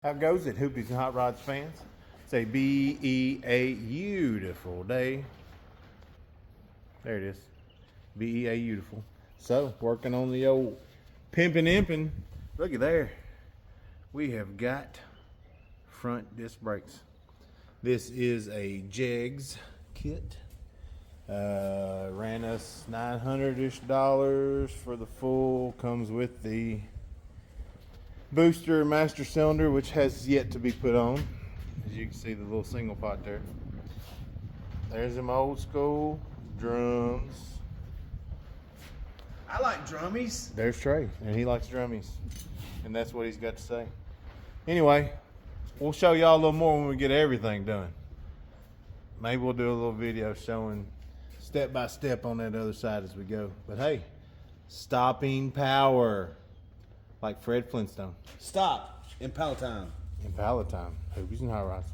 How goes it, Hoopies and Hot Rods fans? It's a beautiful day. There it is. Beautiful. So, working on the old pimpin' impin'. Looky there. We have got front disc brakes. This is a Jegs kit. Ran us $900-ish for the full. Comes with the booster master cylinder, which has yet to be put on. As you can see, the little single pot there. There's them old school drums. I like drummies. There's Trey, and he likes drummies, and that's what he's got to say. Anyway, we'll show y'all a little more when we get everything done. Maybe we'll do a little video showing step by step on that other side as we go. But hey, stopping power. Like Fred Flintstone. Stop. Impala time. Impala time. Hoopies and Hot Rods.